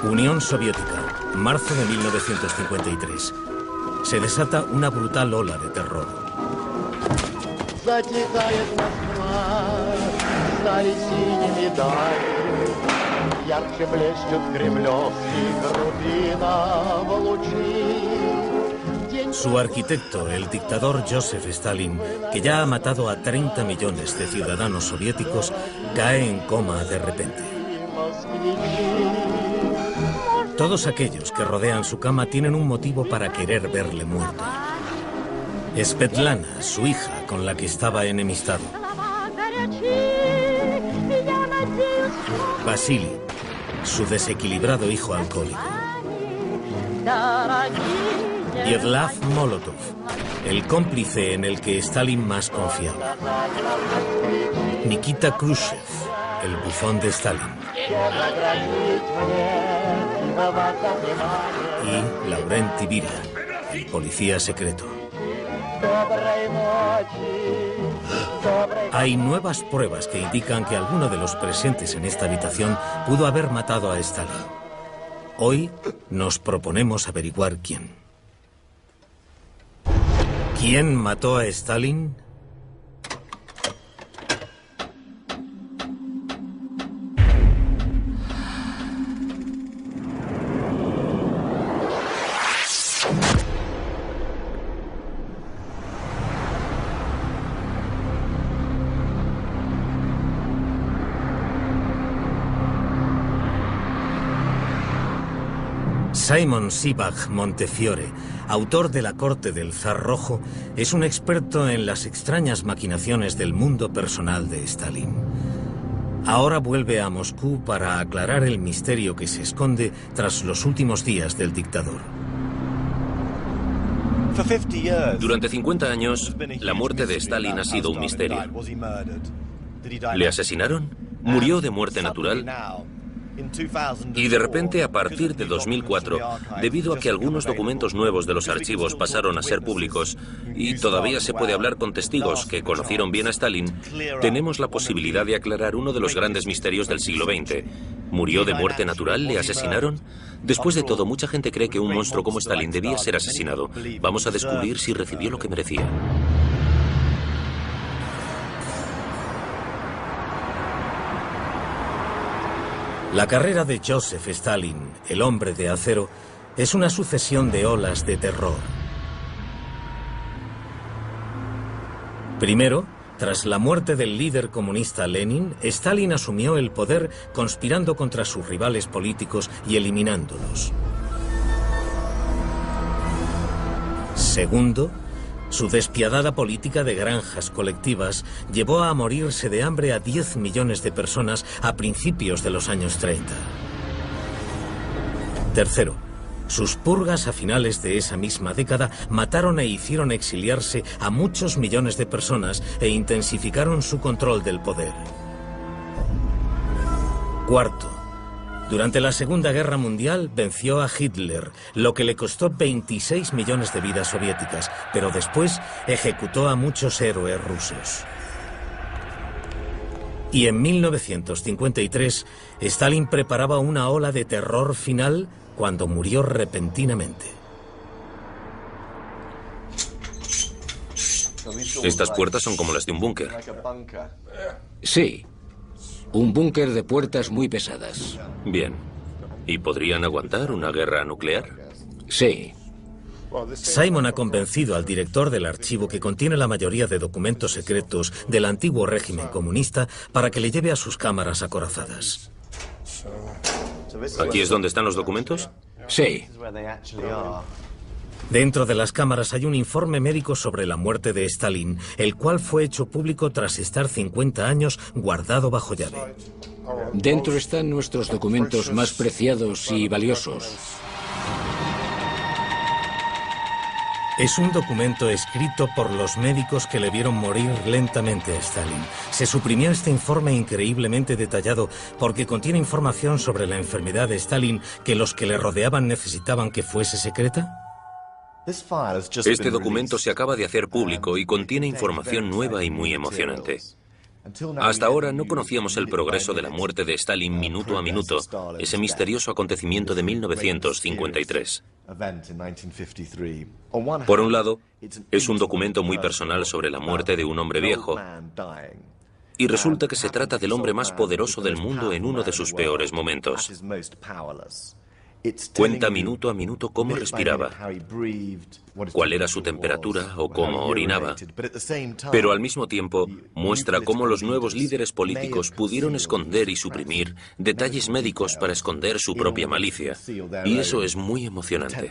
Unión Soviética, marzo de 1953. Se desata una brutal ola de terror. Su arquitecto, el dictador Joseph Stalin, que ya ha matado a 30 millones de ciudadanos soviéticos, cae en coma de repente. Todos aquellos que rodean su cama tienen un motivo para querer verle muerto. Svetlana, su hija, con la que estaba enemistado. Vasily, su desequilibrado hijo alcohólico. Yevlav Molotov, el cómplice en el que Stalin más confiaba. Nikita Khrushchev, el bufón de Stalin. Y Laurent Tibiria, el policía secreto. Hay nuevas pruebas que indican que alguno de los presentes en esta habitación pudo haber matado a Stalin. Hoy nos proponemos averiguar quién. ¿Quién mató a Stalin? Simon Sebag Montefiore, autor de La corte del zar rojo, es un experto en las extrañas maquinaciones del mundo personal de Stalin. Ahora vuelve a Moscú para aclarar el misterio que se esconde tras los últimos días del dictador. Durante 50 años, la muerte de Stalin ha sido un misterio. ¿Le asesinaron? ¿Murió de muerte natural? Y de repente, a partir de 2004, debido a que algunos documentos nuevos de los archivos pasaron a ser públicos y todavía se puede hablar con testigos que conocieron bien a Stalin, tenemos la posibilidad de aclarar uno de los grandes misterios del siglo XX. ¿Murió de muerte natural? ¿Le asesinaron? Después de todo, mucha gente cree que un monstruo como Stalin debía ser asesinado. Vamos a descubrir si recibió lo que merecía. La carrera de Joseph Stalin, el hombre de acero, es una sucesión de olas de terror. Primero, tras la muerte del líder comunista Lenin, Stalin asumió el poder conspirando contra sus rivales políticos y eliminándolos. Segundo, su despiadada política de granjas colectivas llevó a morirse de hambre a 10 millones de personas a principios de los años 30. Tercero, sus purgas a finales de esa misma década mataron e hicieron exiliarse a muchos millones de personas e intensificaron su control del poder. Cuarto, durante la Segunda Guerra Mundial venció a Hitler, lo que le costó 26 millones de vidas soviéticas, pero después ejecutó a muchos héroes rusos. Y en 1953, Stalin preparaba una ola de terror final cuando murió repentinamente. Estas puertas son como las de un búnker. Sí. Un búnker de puertas muy pesadas. Bien. ¿Y podrían aguantar una guerra nuclear? Sí. Simon ha convencido al director del archivo que contiene la mayoría de documentos secretos del antiguo régimen comunista para que le lleve a sus cámaras acorazadas. ¿Aquí es donde están los documentos? Sí. Dentro de las cámaras hay un informe médico sobre la muerte de Stalin, el cual fue hecho público tras estar 50 años guardado bajo llave. Dentro están nuestros documentos más preciados y valiosos. Es un documento escrito por los médicos que le vieron morir lentamente a Stalin. Se suprimió este informe increíblemente detallado porque contiene información sobre la enfermedad de Stalin que los que le rodeaban necesitaban que fuese secreta. Este documento se acaba de hacer público y contiene información nueva y muy emocionante. Hasta ahora no conocíamos el progreso de la muerte de Stalin minuto a minuto, ese misterioso acontecimiento de 1953. Por un lado, es un documento muy personal sobre la muerte de un hombre viejo, y resulta que se trata del hombre más poderoso del mundo en uno de sus peores momentos. Cuenta minuto a minuto cómo respiraba, cuál era su temperatura o cómo orinaba, pero al mismo tiempo muestra cómo los nuevos líderes políticos pudieron esconder y suprimir detalles médicos para esconder su propia malicia, y eso es muy emocionante.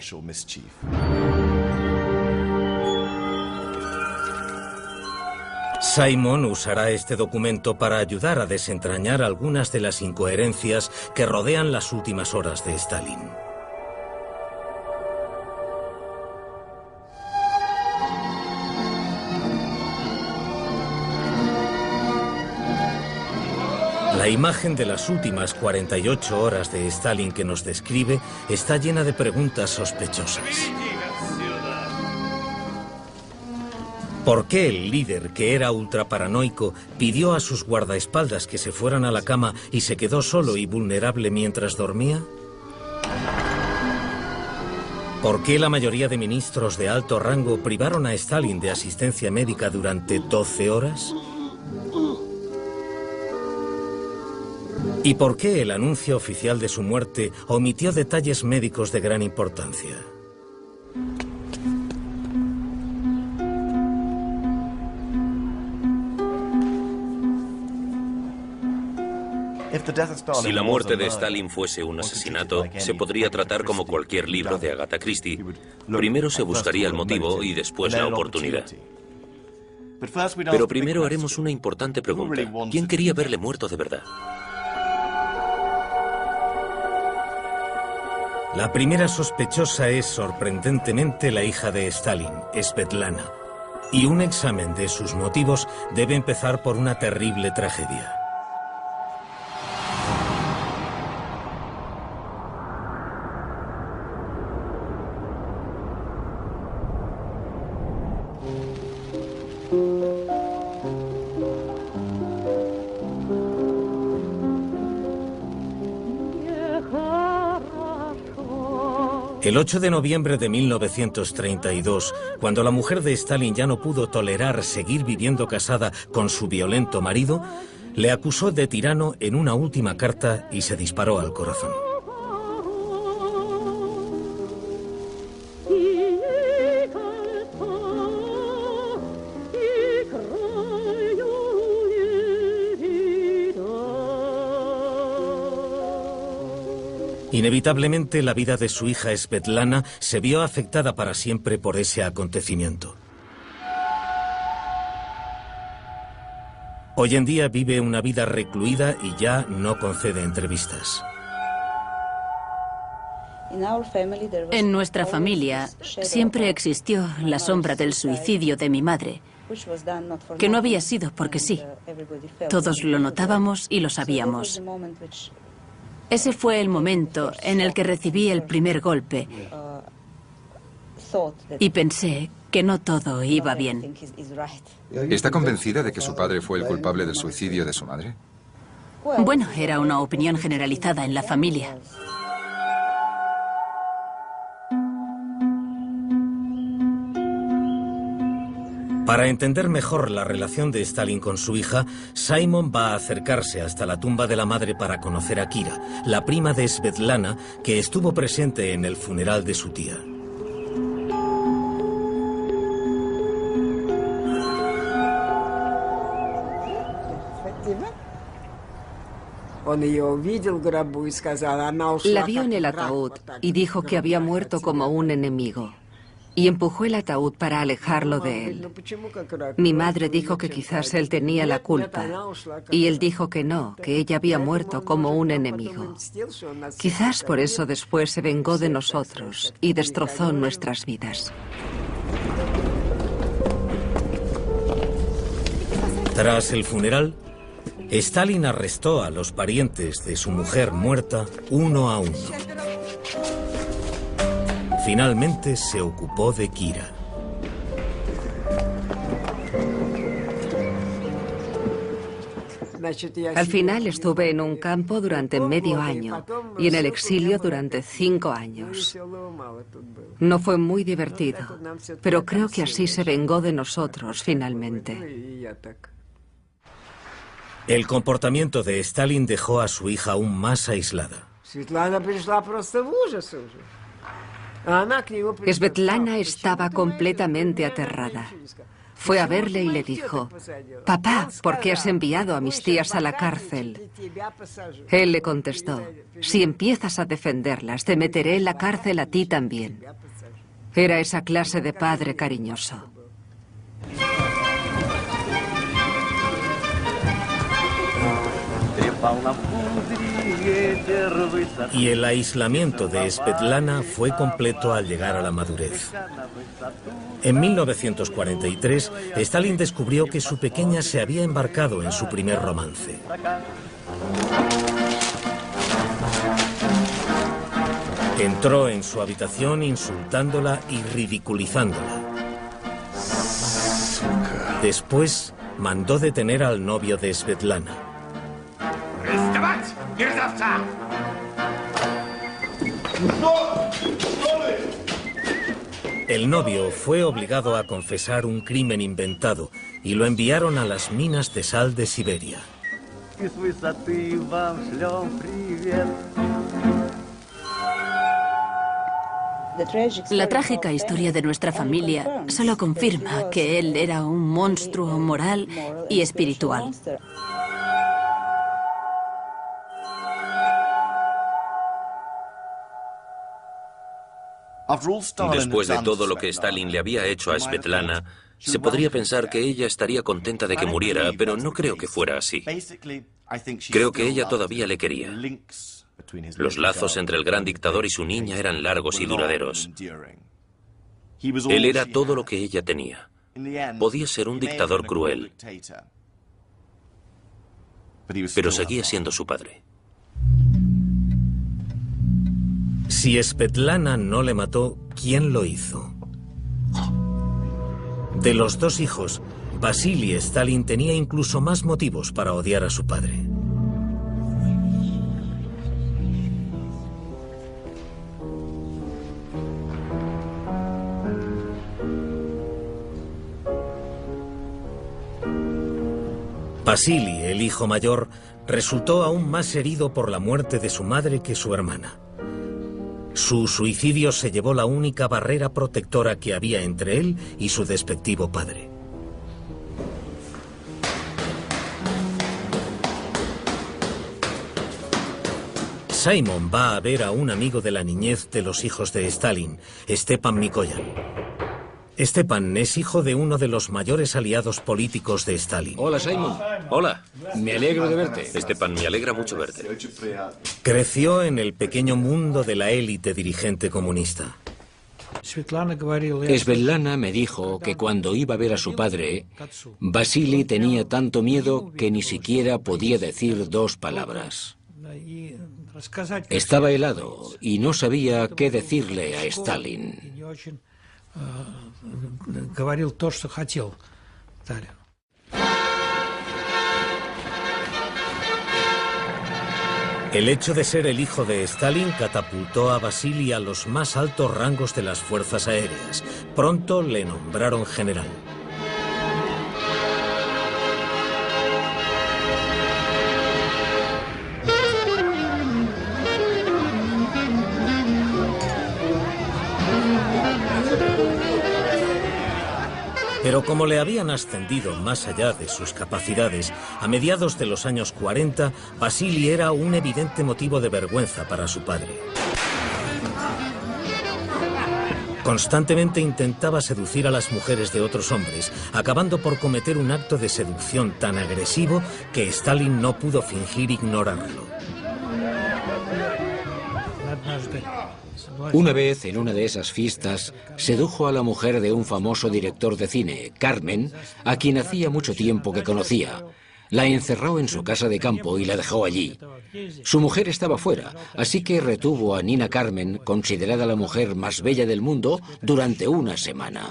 Simon usará este documento para ayudar a desentrañar algunas de las incoherencias que rodean las últimas horas de Stalin. La imagen de las últimas 48 horas de Stalin que nos describe está llena de preguntas sospechosas. ¿Por qué el líder, que era ultraparanoico, pidió a sus guardaespaldas que se fueran a la cama y se quedó solo y vulnerable mientras dormía? ¿Por qué la mayoría de ministros de alto rango privaron a Stalin de asistencia médica durante 12 horas? ¿Y por qué el anuncio oficial de su muerte omitió detalles médicos de gran importancia? Si la muerte de Stalin fuese un asesinato, se podría tratar como cualquier libro de Agatha Christie. Primero se buscaría el motivo y después la oportunidad. Pero primero haremos una importante pregunta. ¿Quién quería verle muerto de verdad? La primera sospechosa es sorprendentemente la hija de Stalin, Svetlana. Y un examen de sus motivos debe empezar por una terrible tragedia. El 8 de noviembre de 1932, cuando la mujer de Stalin ya no pudo tolerar seguir viviendo casada con su violento marido, le acusó de tirano en una última carta y se disparó al corazón. Inevitablemente, la vida de su hija Svetlana se vio afectada para siempre por ese acontecimiento. Hoy en día vive una vida recluida y ya no concede entrevistas. En nuestra familia siempre existió la sombra del suicidio de mi madre, que no había sido porque sí. Todos lo notábamos y lo sabíamos. Ese fue el momento en el que recibí el primer golpe y pensé que no todo iba bien. ¿Está convencida de que su padre fue el culpable del suicidio de su madre? Bueno, era una opinión generalizada en la familia. Para entender mejor la relación de Stalin con su hija, Simon va a acercarse hasta la tumba de la madre para conocer a Kira, la prima de Svetlana, que estuvo presente en el funeral de su tía. La vio en el ataúd y dijo que había muerto como un enemigo. Y empujó el ataúd para alejarlo de él. Mi madre dijo que quizás él tenía la culpa. Y él dijo que no, que ella había muerto como un enemigo. Quizás por eso después se vengó de nosotros y destrozó nuestras vidas. Tras el funeral, Stalin arrestó a los parientes de su mujer muerta uno a uno. Finalmente se ocupó de Kira. Al final estuve en un campo durante medio año y en el exilio durante 5 años. No fue muy divertido, pero creo que así se vengó de nosotros finalmente. El comportamiento de Stalin dejó a su hija aún más aislada. Svetlana estaba completamente aterrada. Fue a verle y le dijo: «Papá, ¿por qué has enviado a mis tías a la cárcel?» Él le contestó: «Si empiezas a defenderlas, te meteré en la cárcel a ti también». Era esa clase de padre cariñoso. Y el aislamiento de Svetlana fue completo al llegar a la madurez. En 1943, Stalin descubrió que su pequeña se había embarcado en su primer romance. Entró en su habitación insultándola y ridiculizándola. Después, mandó detener al novio de Svetlana. El novio fue obligado a confesar un crimen inventado y lo enviaron a las minas de sal de Siberia. La trágica historia de nuestra familia solo confirma que él era un monstruo moral y espiritual. Después de todo lo que Stalin le había hecho a Svetlana, se podría pensar que ella estaría contenta de que muriera, pero no creo que fuera así. Creo que ella todavía le quería. Los lazos entre el gran dictador y su niña eran largos y duraderos. Él era todo lo que ella tenía. Podía ser un dictador cruel, pero seguía siendo su padre. Si Svetlana no le mató, ¿quién lo hizo? De los 2 hijos, Vasily Stalin tenía incluso más motivos para odiar a su padre. Vasily, el hijo mayor, resultó aún más herido por la muerte de su madre que su hermana. Su suicidio se llevó la única barrera protectora que había entre él y su despectivo padre. Simon va a ver a un amigo de la niñez de los hijos de Stalin, Stepan Mikoyan. Stepan es hijo de uno de los mayores aliados políticos de Stalin. Hola, Simon. Hola. Me alegro de verte. Stepan, me alegra mucho verte. Creció en el pequeño mundo de la élite dirigente comunista. Svetlana me dijo que cuando iba a ver a su padre, Vasily tenía tanto miedo que ni siquiera podía decir 2 palabras. Estaba helado y no sabía qué decirle a Stalin. El hecho de ser el hijo de Stalin catapultó a Vasily a los más altos rangos de las fuerzas aéreas. Pronto le nombraron general. Pero como le habían ascendido más allá de sus capacidades, a mediados de los años 40, Vasily era un evidente motivo de vergüenza para su padre. Constantemente intentaba seducir a las mujeres de otros hombres, acabando por cometer un acto de seducción tan agresivo que Stalin no pudo fingir ignorarlo. Una vez, en una de esas fiestas, sedujo a la mujer de un famoso director de cine, Carmen, a quien hacía mucho tiempo que conocía. La encerró en su casa de campo y la dejó allí. Su mujer estaba fuera, así que retuvo a Nina Carmen, considerada la mujer más bella del mundo, durante una semana.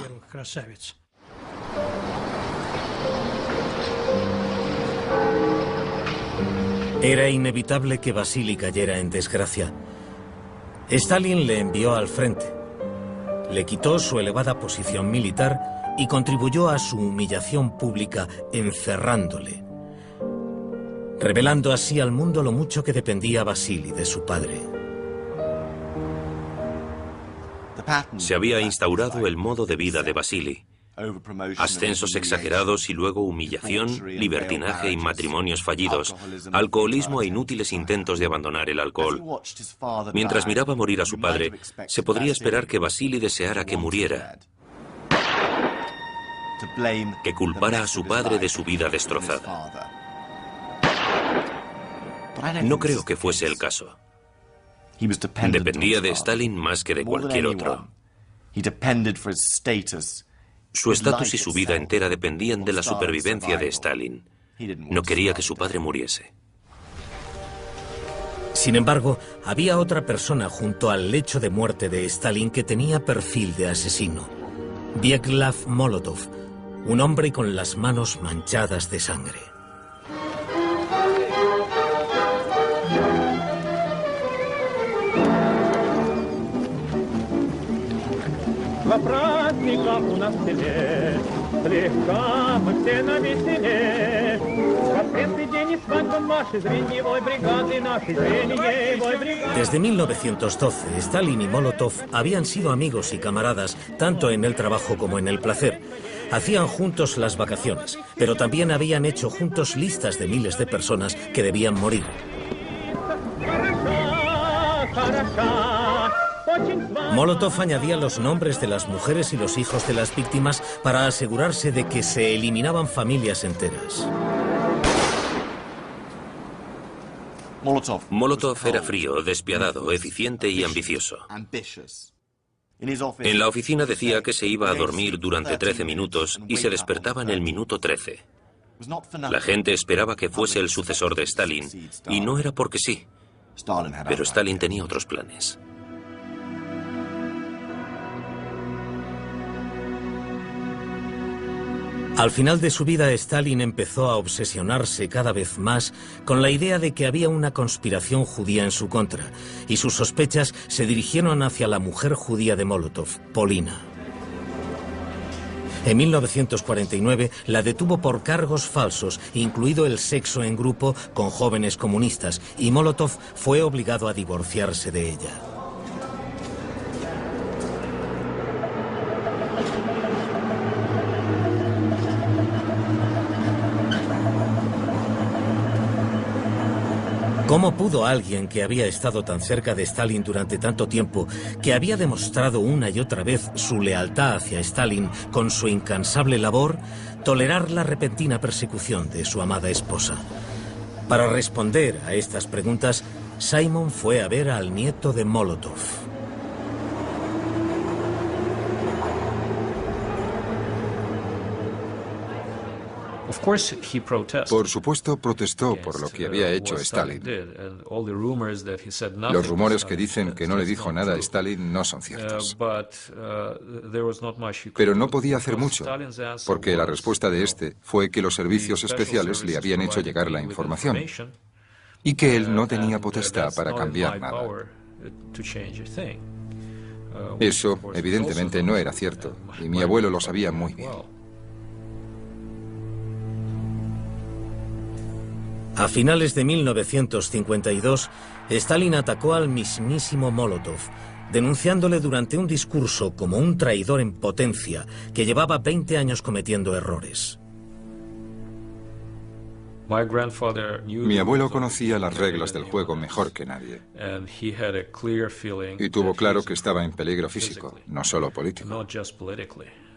Era inevitable que Vasily cayera en desgracia. Stalin le envió al frente, le quitó su elevada posición militar y contribuyó a su humillación pública encerrándole, revelando así al mundo lo mucho que dependía Vasily de su padre. Se había instaurado el modo de vida de Vasily. Ascensos exagerados y luego humillación, libertinaje y matrimonios fallidos, alcoholismo e inútiles intentos de abandonar el alcohol. Mientras miraba morir a su padre, se podría esperar que Vasily deseara que muriera, que culpara a su padre de su vida destrozada. No creo que fuese el caso. Dependía de Stalin más que de cualquier otro. Su estatus y su vida entera dependían de la supervivencia de Stalin. No quería que su padre muriese. Sin embargo, había otra persona junto al lecho de muerte de Stalin que tenía perfil de asesino. Vyacheslav Molotov, un hombre con las manos manchadas de sangre. Desde 1912, Stalin y Molotov habían sido amigos y camaradas tanto en el trabajo como en el placer. Hacían juntos las vacaciones, pero también habían hecho juntos listas de miles de personas que debían morir. Molotov añadía los nombres de las mujeres y los hijos de las víctimas para asegurarse de que se eliminaban familias enteras. Molotov era frío, despiadado, eficiente y ambicioso. En la oficina decía que se iba a dormir durante 13 minutos y se despertaba en el minuto 13. La gente esperaba que fuese el sucesor de Stalin, y no era porque sí. Pero Stalin tenía otros planes. Al final de su vida, Stalin empezó a obsesionarse cada vez más con la idea de que había una conspiración judía en su contra, y sus sospechas se dirigieron hacia la mujer judía de Molotov, Polina. En 1949 la detuvo por cargos falsos, incluido el sexo en grupo con jóvenes comunistas, y Molotov fue obligado a divorciarse de ella. ¿Cómo pudo alguien que había estado tan cerca de Stalin durante tanto tiempo, que había demostrado una y otra vez su lealtad hacia Stalin con su incansable labor, tolerar la repentina persecución de su amada esposa? Para responder a estas preguntas, Simon fue a ver al nieto de Molotov. Por supuesto, protestó por lo que había hecho Stalin. Los rumores que dicen que no le dijo nada a Stalin no son ciertos. Pero no podía hacer mucho, porque la respuesta de este fue que los servicios especiales le habían hecho llegar la información y que él no tenía potestad para cambiar nada. Eso, evidentemente, no era cierto, y mi abuelo lo sabía muy bien. A finales de 1952, Stalin atacó al mismísimo Molotov, denunciándole durante un discurso como un traidor en potencia que llevaba 20 años cometiendo errores. Mi abuelo conocía las reglas del juego mejor que nadie y tuvo claro que estaba en peligro físico, no solo político.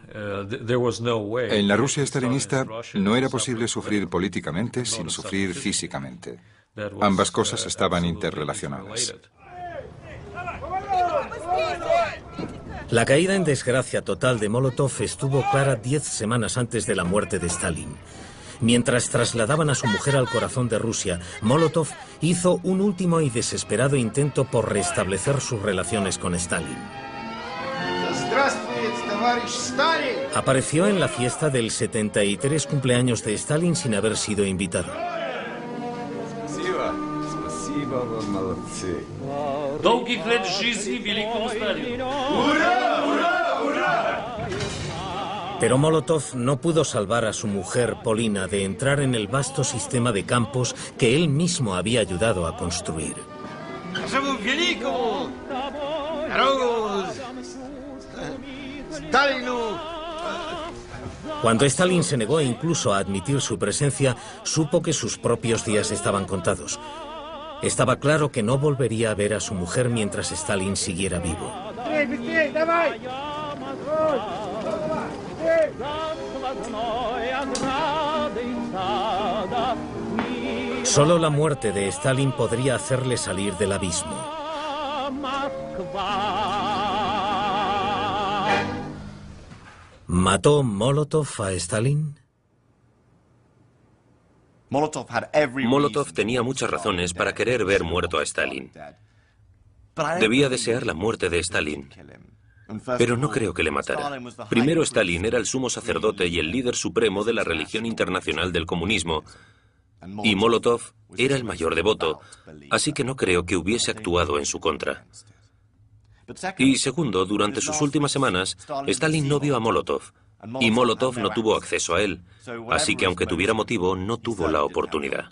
En la Rusia estalinista no era posible sufrir políticamente sin sufrir físicamente. Ambas cosas estaban interrelacionadas. La caída en desgracia total de Molotov estuvo clara 10 semanas antes de la muerte de Stalin. Mientras trasladaban a su mujer al corazón de Rusia, Molotov hizo un último y desesperado intento por restablecer sus relaciones con Stalin. Apareció en la fiesta del 73 cumpleaños de Stalin sin haber sido invitado. Pero Molotov no pudo salvar a su mujer Polina de entrar en el vasto sistema de campos que él mismo había ayudado a construir. Cuando Stalin se negó incluso a admitir su presencia, supo que sus propios días estaban contados. Estaba claro que no volvería a ver a su mujer mientras Stalin siguiera vivo. Solo la muerte de Stalin podría hacerle salir del abismo. ¿Mató Molotov a Stalin? Molotov tenía muchas razones para querer ver muerto a Stalin. Debía desear la muerte de Stalin. Pero no creo que le matara. Primero, Stalin era el sumo sacerdote y el líder supremo de la religión internacional del comunismo, y Molotov era el mayor devoto, así que no creo que hubiese actuado en su contra. Y segundo, durante sus últimas semanas, Stalin no vio a Molotov, y Molotov no tuvo acceso a él, así que aunque tuviera motivo, no tuvo la oportunidad.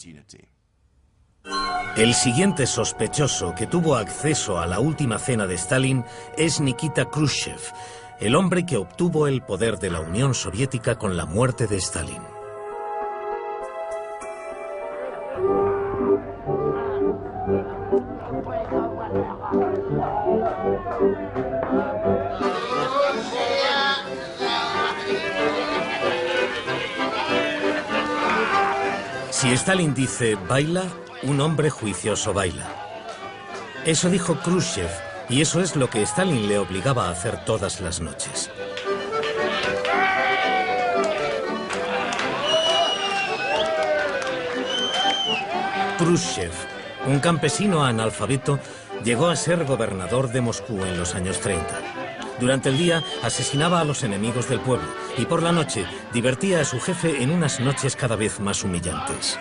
El siguiente sospechoso que tuvo acceso a la última cena de Stalin es Nikita Khrushchev, el hombre que obtuvo el poder de la Unión Soviética con la muerte de Stalin. Si Stalin dice baila, un hombre juicioso baila. Eso dijo Khrushchev, y eso es lo que Stalin le obligaba a hacer todas las noches. Khrushchev, un campesino analfabeto, llegó a ser gobernador de Moscú en los años 30. Durante el día asesinaba a los enemigos del pueblo y por la noche divertía a su jefe en unas noches cada vez más humillantes.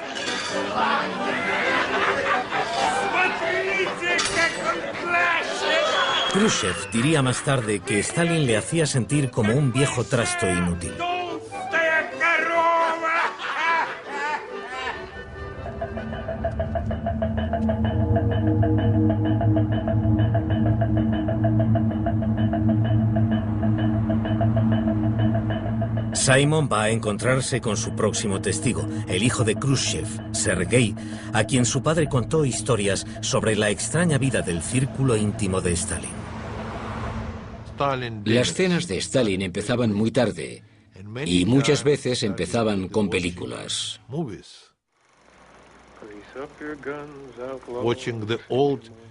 Khrushchev diría más tarde que Stalin le hacía sentir como un viejo trasto inútil. Simon va a encontrarse con su próximo testigo, el hijo de Khrushchev, Sergei, a quien su padre contó historias sobre la extraña vida del círculo íntimo de Stalin. Las cenas de Stalin empezaban muy tarde y muchas veces empezaban con películas.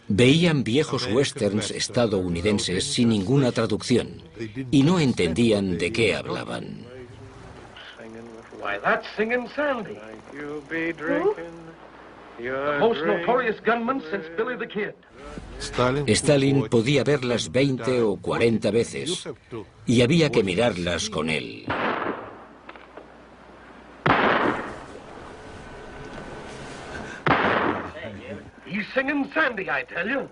Veían viejos westerns estadounidenses sin ninguna traducción y no entendían de qué hablaban. Why, that's Singin' Sandy. The most notorious gunman since Billy the Kid. Stalin podía verlas 20 o 40 veces y había que mirarlas con él. He's Singin' Sandy, I tell you.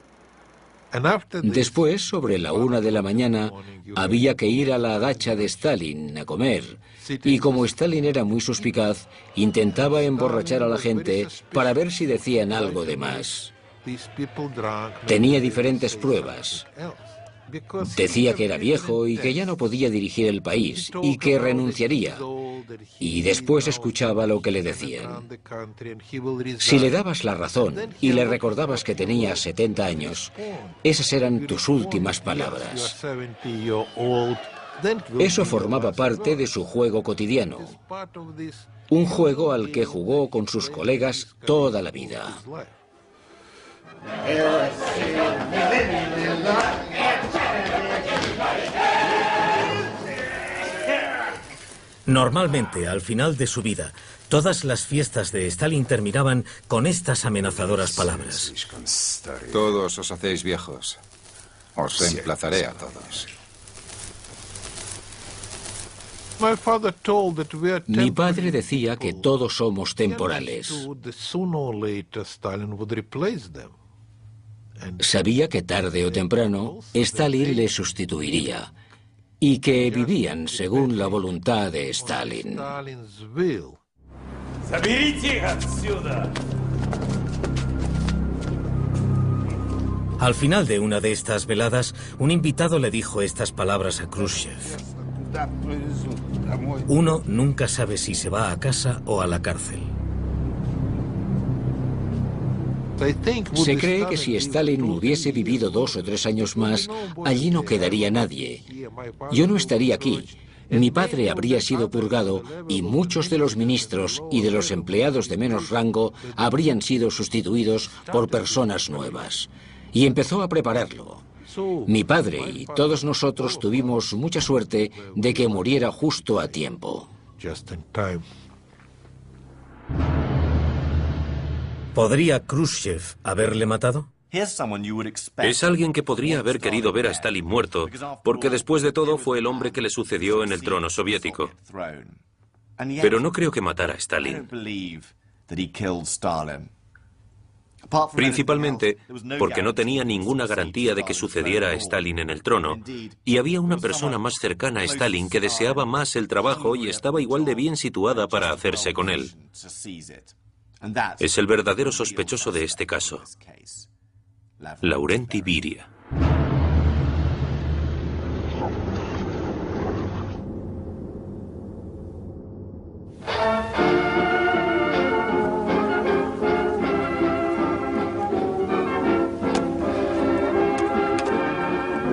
Después, sobre la 1 de la mañana, había que ir a la dacha de Stalin a comer. Y como Stalin era muy suspicaz, intentaba emborrachar a la gente para ver si decían algo de más. Tenía diferentes pruebas. Decía que era viejo y que ya no podía dirigir el país y que renunciaría. Y después escuchaba lo que le decían. Si le dabas la razón y le recordabas que tenía 70 años, esas eran tus últimas palabras. Eso formaba parte de su juego cotidiano. Un juego al que jugó con sus colegas toda la vida. Normalmente, al final de su vida, todas las fiestas de Stalin terminaban con estas amenazadoras palabras. Todos os hacéis viejos. Os reemplazaré a todos. Mi padre decía que todos somos temporales. Sabía que tarde o temprano Stalin le sustituiría y que vivían según la voluntad de Stalin. Al final de una de estas veladas, un invitado le dijo estas palabras a Khrushchev: uno nunca sabe si se va a casa o a la cárcel. Se cree que si Stalin hubiese vivido 2 o 3 años más, allí no quedaría nadie. Yo no estaría aquí. Mi padre habría sido purgado y muchos de los ministros y de los empleados de menos rango habrían sido sustituidos por personas nuevas. Y empezó a prepararlo. Mi padre y todos nosotros tuvimos mucha suerte de que muriera justo a tiempo. ¿Podría Khrushchev haberle matado? Es alguien que podría haber querido ver a Stalin muerto, porque después de todo fue el hombre que le sucedió en el trono soviético. Pero no creo que matara a Stalin. Principalmente porque no tenía ninguna garantía de que sucediera a Stalin en el trono, y había una persona más cercana a Stalin que deseaba más el trabajo y estaba igual de bien situada para hacerse con él. Es el verdadero sospechoso de este caso, Lavrenti Beria.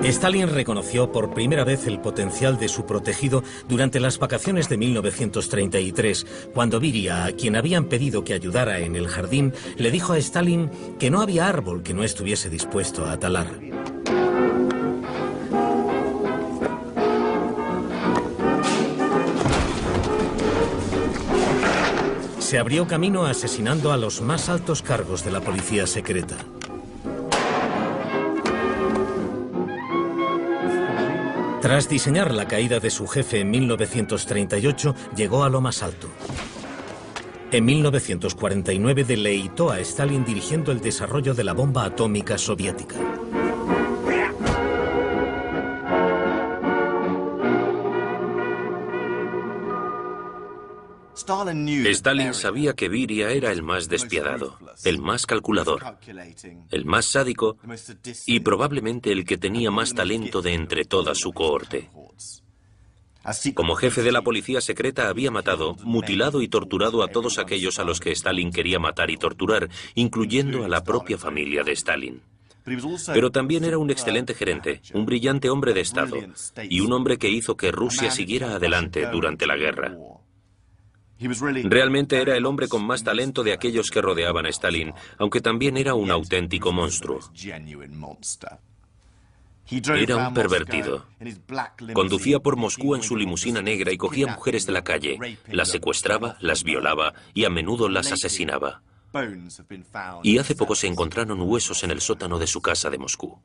Stalin reconoció por primera vez el potencial de su protegido durante las vacaciones de 1933, cuando Beria, a quien habían pedido que ayudara en el jardín, le dijo a Stalin que no había árbol que no estuviese dispuesto a talar. Se abrió camino asesinando a los más altos cargos de la policía secreta. Tras diseñar la caída de su jefe en 1938, llegó a lo más alto. En 1949 deleitó a Stalin dirigiendo el desarrollo de la bomba atómica soviética. Stalin sabía que Beria era el más despiadado, el más calculador, el más sádico y probablemente el que tenía más talento de entre toda su cohorte. Como jefe de la policía secreta había matado, mutilado y torturado a todos aquellos a los que Stalin quería matar y torturar, incluyendo a la propia familia de Stalin. Pero también era un excelente gerente, un brillante hombre de Estado y un hombre que hizo que Rusia siguiera adelante durante la guerra. Realmente era el hombre con más talento de aquellos que rodeaban a Stalin, aunque también era un auténtico monstruo. Era un pervertido. Conducía por Moscú en su limusina negra y cogía mujeres de la calle, las secuestraba, las violaba y a menudo las asesinaba. Y hace poco se encontraron huesos en el sótano de su casa de Moscú.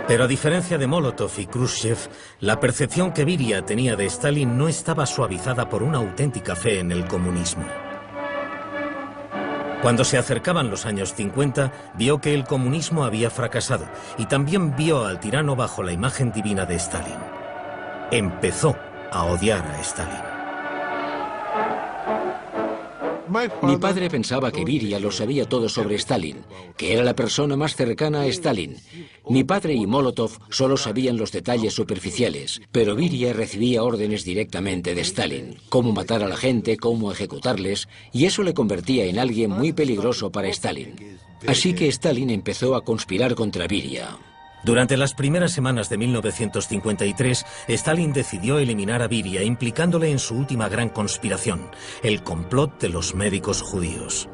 Pero a diferencia de Molotov y Khrushchev, la percepción que Beria tenía de Stalin no estaba suavizada por una auténtica fe en el comunismo. Cuando se acercaban los años 50, vio que el comunismo había fracasado y también vio al tirano bajo la imagen divina de Stalin. Empezó a odiar a Stalin. Mi padre pensaba que Beria lo sabía todo sobre Stalin, que era la persona más cercana a Stalin. Mi padre y Molotov solo sabían los detalles superficiales, pero Beria recibía órdenes directamente de Stalin, cómo matar a la gente, cómo ejecutarles, y eso le convertía en alguien muy peligroso para Stalin. Así que Stalin empezó a conspirar contra Beria. Durante las primeras semanas de 1953, Stalin decidió eliminar a Beria, implicándole en su última gran conspiración, el complot de los médicos judíos.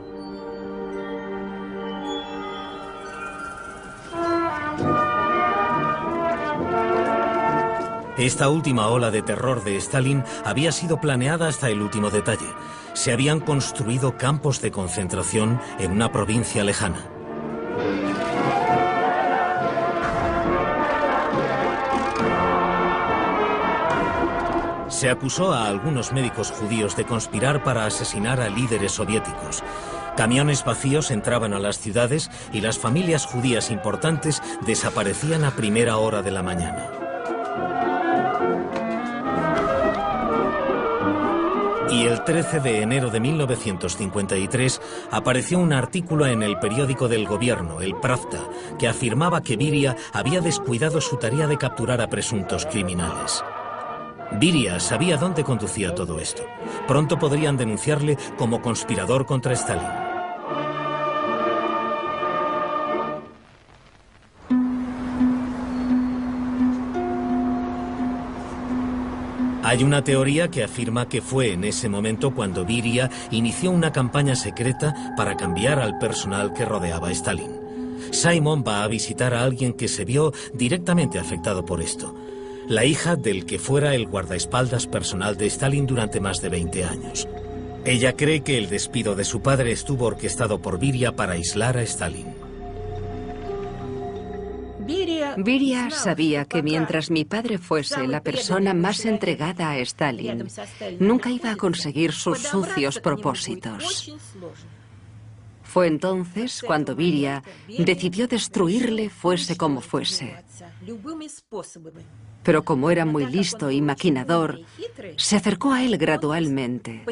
Esta última ola de terror de Stalin había sido planeada hasta el último detalle. Se habían construido campos de concentración en una provincia lejana. Se acusó a algunos médicos judíos de conspirar para asesinar a líderes soviéticos. Camiones vacíos entraban a las ciudades y las familias judías importantes desaparecían a primera hora de la mañana. Y el 13 de enero de 1953 apareció un artículo en el periódico del gobierno, el Pravda, que afirmaba que Beria había descuidado su tarea de capturar a presuntos criminales. Beria sabía dónde conducía todo esto. Pronto podrían denunciarle como conspirador contra Stalin. Hay una teoría que afirma que fue en ese momento cuando Beria inició una campaña secreta para cambiar al personal que rodeaba a Stalin. Simon va a visitar a alguien que se vio directamente afectado por esto. La hija del que fuera el guardaespaldas personal de Stalin durante más de 20 años. Ella cree que el despido de su padre estuvo orquestado por Beria para aislar a Stalin. Beria sabía que mientras mi padre fuese la persona más entregada a Stalin, nunca iba a conseguir sus sucios propósitos. Fue entonces cuando Beria decidió destruirle fuese como fuese. Pero como era muy listo y maquinador, se acercó a él gradualmente.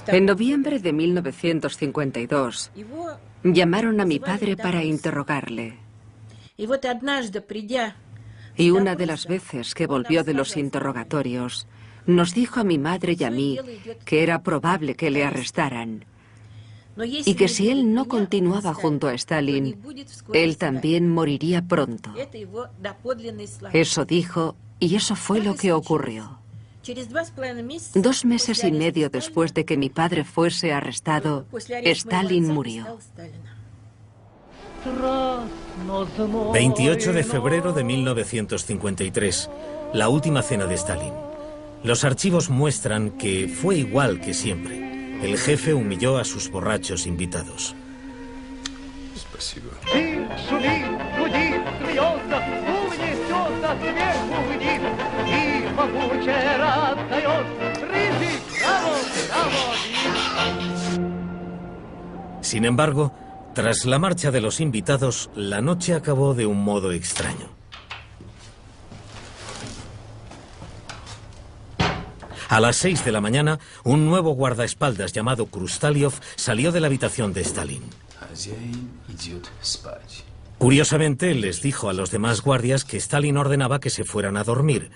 En noviembre de 1952, llamaron a mi padre para interrogarle. Y una de las veces que volvió de los interrogatorios, nos dijo a mi madre y a mí que era probable que le arrestaran y que si él no continuaba junto a Stalin, él también moriría pronto. Eso dijo y eso fue lo que ocurrió. 2 meses y medio después de que mi padre fuese arrestado, Stalin murió. 28 de febrero de 1953, la última cena de Stalin. Los archivos muestran que fue igual que siempre. El jefe humilló a sus borrachos invitados. Sin embargo, tras la marcha de los invitados, la noche acabó de un modo extraño. A las 6 de la mañana, un nuevo guardaespaldas llamado Krustaliov salió de la habitación de Stalin. Curiosamente, les dijo a los demás guardias que Stalin ordenaba que se fueran a dormir.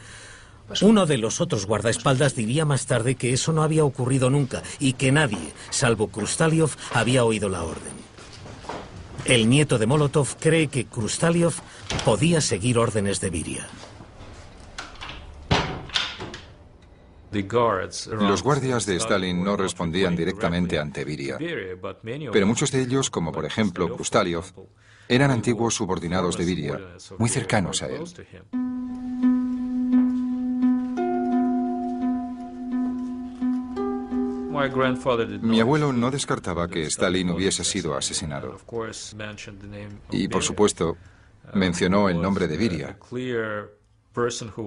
Uno de los otros guardaespaldas diría más tarde que eso no había ocurrido nunca y que nadie, salvo Krustaliov, había oído la orden. El nieto de Molotov cree que Krustaliov podía seguir órdenes de Beria. Los guardias de Stalin no respondían directamente ante Beria, pero muchos de ellos, como por ejemplo Krustaliov, eran antiguos subordinados de Beria, muy cercanos a él. Mi abuelo no descartaba que Stalin hubiese sido asesinado. Y, por supuesto, mencionó el nombre de Beria,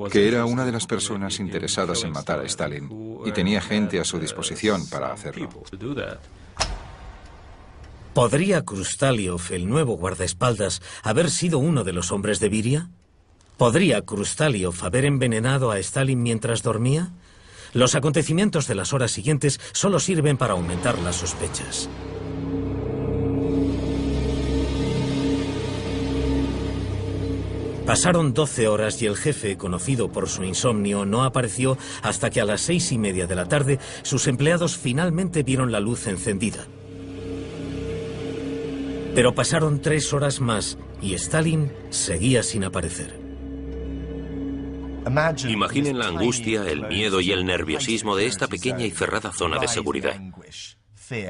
que era una de las personas interesadas en matar a Stalin y tenía gente a su disposición para hacerlo. ¿Podría Krustaliov, el nuevo guardaespaldas, haber sido uno de los hombres de Beria? ¿Podría Krustaliov haber envenenado a Stalin mientras dormía? Los acontecimientos de las horas siguientes solo sirven para aumentar las sospechas. Pasaron 12 horas y el jefe, conocido por su insomnio, no apareció hasta que a las 6:30 de la tarde sus empleados finalmente vieron la luz encendida. Pero pasaron 3 horas más y Stalin seguía sin aparecer. Imaginen la angustia, el miedo y el nerviosismo de esta pequeña y cerrada zona de seguridad.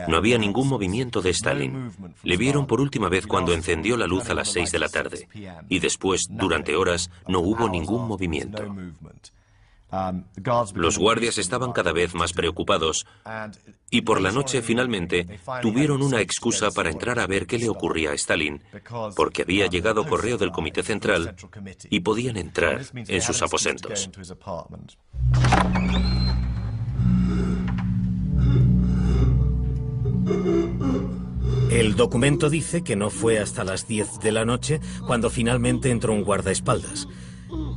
No había ningún movimiento de Stalin. Le vieron por última vez cuando encendió la luz a las 6 de la tarde. Y después, durante horas, no hubo ningún movimiento. Los guardias estaban cada vez más preocupados y por la noche finalmente tuvieron una excusa para entrar a ver qué le ocurría a Stalin, porque había llegado correo del Comité Central y podían entrar en sus aposentos. El documento dice que no fue hasta las 10 de la noche cuando finalmente entró un guardaespaldas.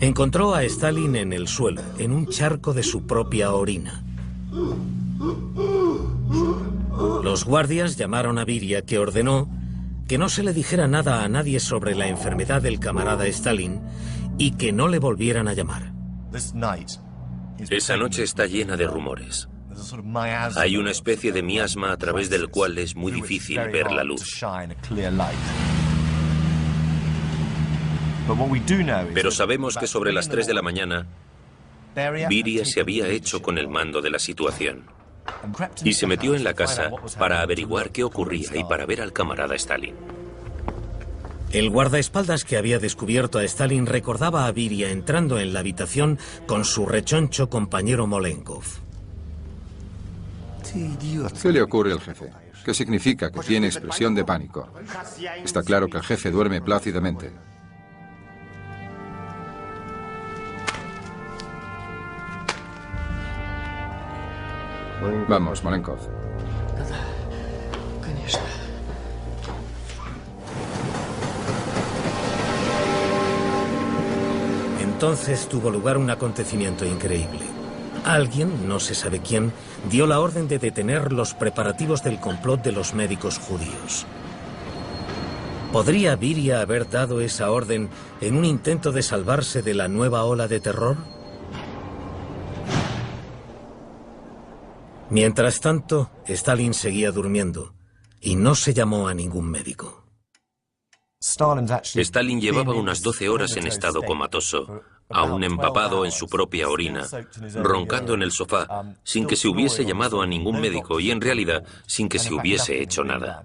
Encontró a Stalin en el suelo, en un charco de su propia orina. Los guardias llamaron a Beria, que ordenó que no se le dijera nada a nadie sobre la enfermedad del camarada Stalin y que no le volvieran a llamar. Esa noche está llena de rumores. Hay una especie de miasma a través del cual es muy difícil ver la luz. Pero sabemos que sobre las 3 de la mañana, Beria se había hecho con el mando de la situación y se metió en la casa para averiguar qué ocurría y para ver al camarada Stalin. El guardaespaldas que había descubierto a Stalin recordaba a Beria entrando en la habitación con su rechoncho compañero Molenkov. ¿Qué le ocurre al jefe? ¿Qué significa que tiene expresión de pánico? Está claro que el jefe duerme plácidamente. Vamos, Molenkov. Entonces tuvo lugar un acontecimiento increíble. Alguien, no se sabe quién, dio la orden de detener los preparativos del complot de los médicos judíos. ¿Podría Beria haber dado esa orden en un intento de salvarse de la nueva ola de terror? Mientras tanto, Stalin seguía durmiendo y no se llamó a ningún médico. Stalin llevaba unas 12 horas en estado comatoso, aún empapado en su propia orina, roncando en el sofá, sin que se hubiese llamado a ningún médico y en realidad sin que se hubiese hecho nada.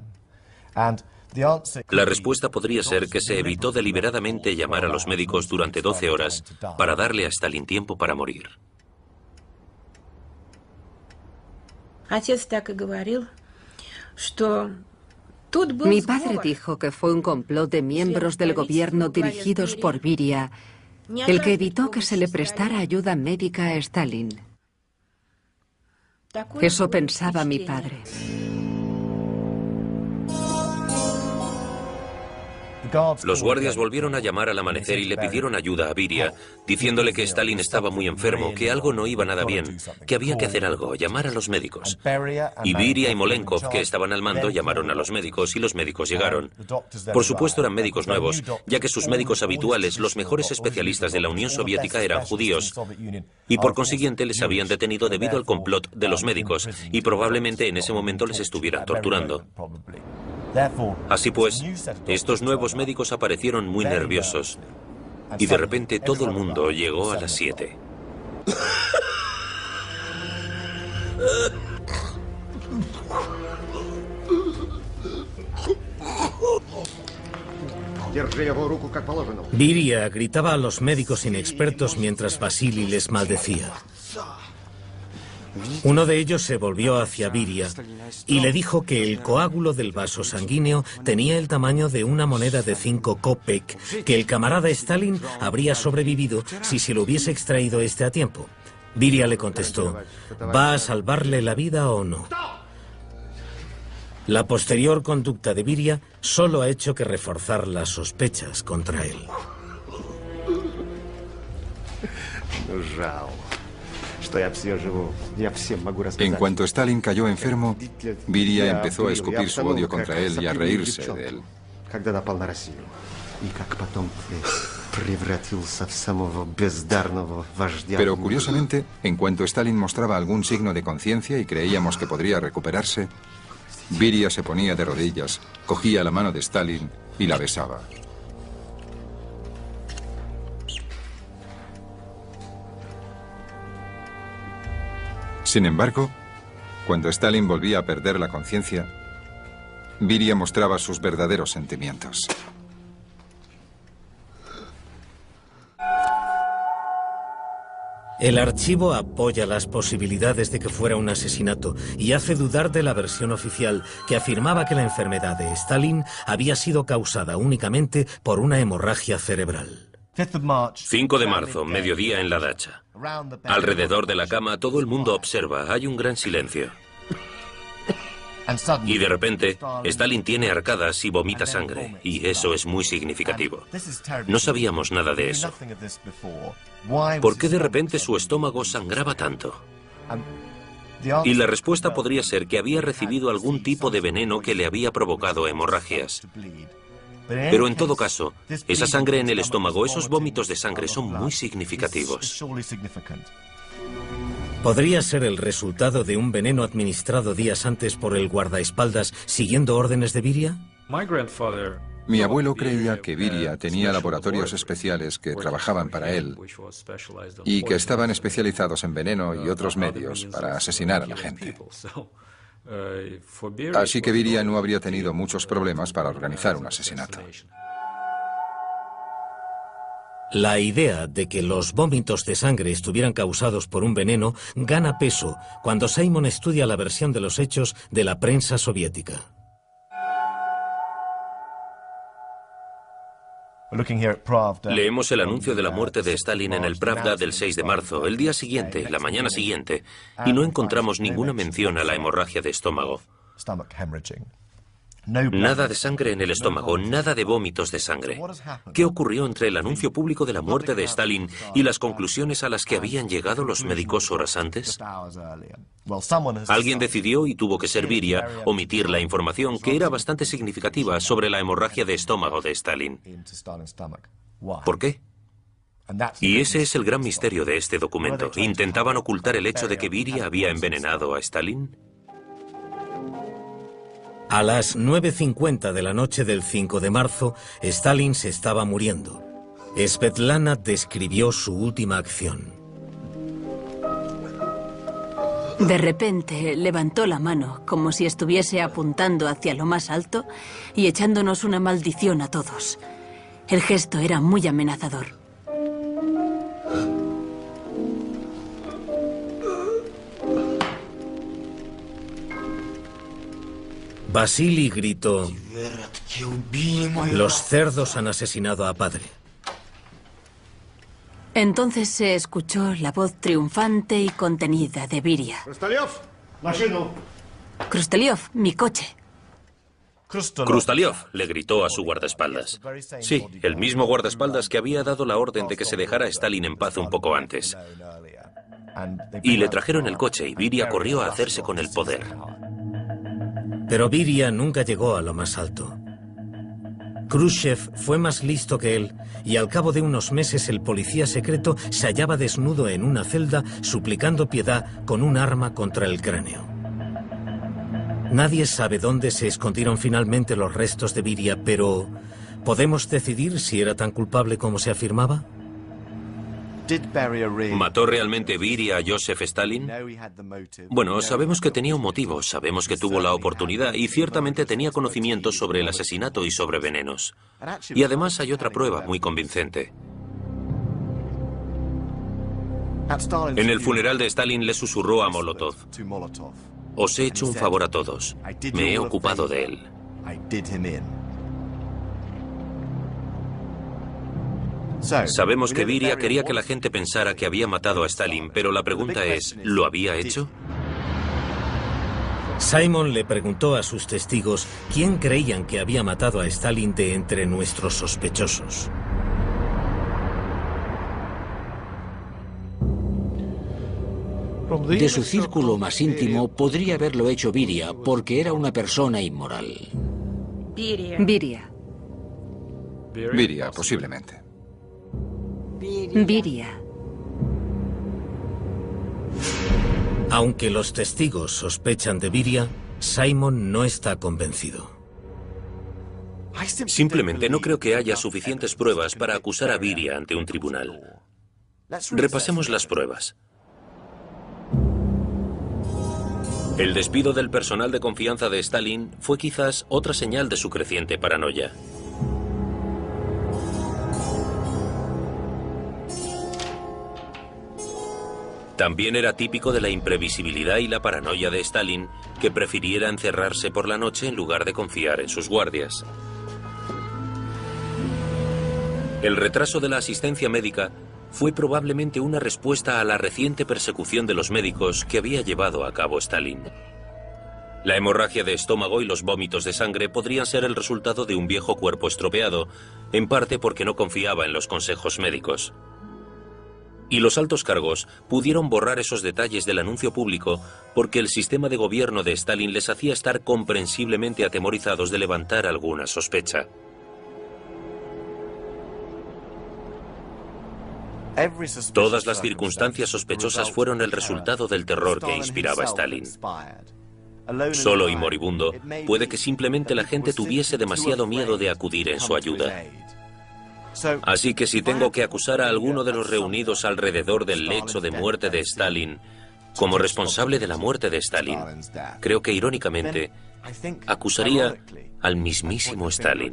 La respuesta podría ser que se evitó deliberadamente llamar a los médicos durante 12 horas para darle a Stalin tiempo para morir. Mi padre dijo que fue un complot de miembros del gobierno dirigidos por Beria el que evitó que se le prestara ayuda médica a Stalin. Eso pensaba mi padre. Los guardias volvieron a llamar al amanecer y le pidieron ayuda a Beria, diciéndole que Stalin estaba muy enfermo, que algo no iba nada bien, que había que hacer algo, llamar a los médicos. Y Beria y Molenkov, que estaban al mando, llamaron a los médicos y los médicos llegaron. Por supuesto eran médicos nuevos, ya que sus médicos habituales, los mejores especialistas de la Unión Soviética, eran judíos. Y por consiguiente les habían detenido debido al complot de los médicos y probablemente en ese momento les estuvieran torturando. Así pues, estos nuevos médicos aparecieron muy nerviosos y de repente todo el mundo llegó a las 7. Beria gritaba a los médicos inexpertos mientras Vasily les maldecía. Uno de ellos se volvió hacia Beria y le dijo que el coágulo del vaso sanguíneo tenía el tamaño de una moneda de 5 kopek, que el camarada Stalin habría sobrevivido si se lo hubiese extraído este a tiempo. Beria le contestó, ¿va a salvarle la vida o no? La posterior conducta de Beria solo ha hecho que reforzar las sospechas contra él. En cuanto Stalin cayó enfermo, Beria empezó a escupir su odio contra él y a reírse de él. Pero curiosamente, en cuanto Stalin mostraba algún signo de conciencia y creíamos que podría recuperarse, Beria se ponía de rodillas, cogía la mano de Stalin y la besaba. Sin embargo, cuando Stalin volvía a perder la conciencia, Beria mostraba sus verdaderos sentimientos. El archivo apoya las posibilidades de que fuera un asesinato y hace dudar de la versión oficial que afirmaba que la enfermedad de Stalin había sido causada únicamente por una hemorragia cerebral. 5 de marzo, mediodía en la dacha. Alrededor de la cama todo el mundo observa, hay un gran silencio. Y de repente, Stalin tiene arcadas y vomita sangre, y eso es muy significativo. No sabíamos nada de eso. ¿Por qué de repente su estómago sangraba tanto? Y la respuesta podría ser que había recibido algún tipo de veneno que le había provocado hemorragias. Pero en todo caso, esa sangre en el estómago, esos vómitos de sangre son muy significativos. ¿Podría ser el resultado de un veneno administrado días antes por el guardaespaldas siguiendo órdenes de Beria? Mi abuelo creía que Beria tenía laboratorios especiales que trabajaban para él y que estaban especializados en veneno y otros medios para asesinar a la gente. Así que Beria no habría tenido muchos problemas para organizar un asesinato. La idea de que los vómitos de sangre estuvieran causados por un veneno gana peso cuando Simon estudia la versión de los hechos de la prensa soviética. Leemos el anuncio de la muerte de Stalin en el Pravda del 6 de marzo, el día siguiente, la mañana siguiente, y no encontramos ninguna mención a la hemorragia de estómago. Nada de sangre en el estómago, nada de vómitos de sangre. ¿Qué ocurrió entre el anuncio público de la muerte de Stalin y las conclusiones a las que habían llegado los médicos horas antes? Alguien decidió, y tuvo que ser Beria, omitir la información que era bastante significativa sobre la hemorragia de estómago de Stalin. ¿Por qué? Y ese es el gran misterio de este documento. ¿Intentaban ocultar el hecho de que Beria había envenenado a Stalin? A las 9:50 de la noche del 5 de marzo, Stalin se estaba muriendo. Svetlana describió su última acción. De repente levantó la mano como si estuviese apuntando hacia lo más alto y echándonos una maldición a todos. El gesto era muy amenazador. Vasily gritó: "Los cerdos han asesinado a padre". Entonces se escuchó la voz triunfante y contenida de Beria. Krustaliov, mi coche. Krustaliov, le gritó a su guardaespaldas. Sí, el mismo guardaespaldas que había dado la orden de que se dejara a Stalin en paz un poco antes. Y le trajeron el coche y Beria corrió a hacerse con el poder. Pero Beria nunca llegó a lo más alto. Khrushchev fue más listo que él y al cabo de unos meses el policía secreto se hallaba desnudo en una celda suplicando piedad con un arma contra el cráneo. Nadie sabe dónde se escondieron finalmente los restos de Beria, pero ¿podemos decidir si era tan culpable como se afirmaba? ¿Mató realmente Beria a Joseph Stalin? Bueno, sabemos que tenía un motivo, sabemos que tuvo la oportunidad y ciertamente tenía conocimientos sobre el asesinato y sobre venenos. Y además hay otra prueba muy convincente. En el funeral de Stalin le susurró a Molotov: "Os he hecho un favor a todos, me he ocupado de él". Sabemos que Beria quería que la gente pensara que había matado a Stalin, pero la pregunta es, ¿lo había hecho? Simon le preguntó a sus testigos quién creían que había matado a Stalin de entre nuestros sospechosos. De su círculo más íntimo podría haberlo hecho Beria porque era una persona inmoral. Beria. Beria, posiblemente. Beria. Aunque los testigos sospechan de Beria, Simon no está convencido. Simplemente no creo que haya suficientes pruebas para acusar a Beria ante un tribunal. Repasemos las pruebas. El despido del personal de confianza de Stalin fue quizás otra señal de su creciente paranoia. También era típico de la imprevisibilidad y la paranoia de Stalin que prefiriera encerrarse por la noche en lugar de confiar en sus guardias. El retraso de la asistencia médica fue probablemente una respuesta a la reciente persecución de los médicos que había llevado a cabo Stalin. La hemorragia de estómago y los vómitos de sangre podrían ser el resultado de un viejo cuerpo estropeado, en parte porque no confiaba en los consejos médicos. Y los altos cargos pudieron borrar esos detalles del anuncio público porque el sistema de gobierno de Stalin les hacía estar comprensiblemente atemorizados de levantar alguna sospecha. Todas las circunstancias sospechosas fueron el resultado del terror que inspiraba Stalin. Solo y moribundo, puede que simplemente la gente tuviese demasiado miedo de acudir en su ayuda. Así que si tengo que acusar a alguno de los reunidos alrededor del lecho de muerte de Stalin como responsable de la muerte de Stalin, creo que irónicamente acusaría al mismísimo Stalin.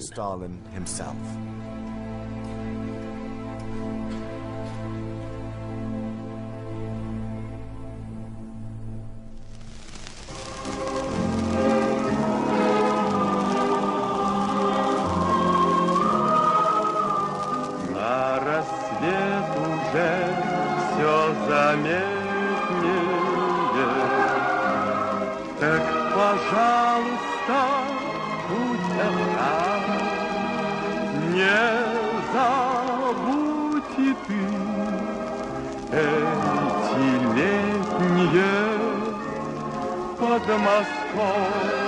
Под Москвой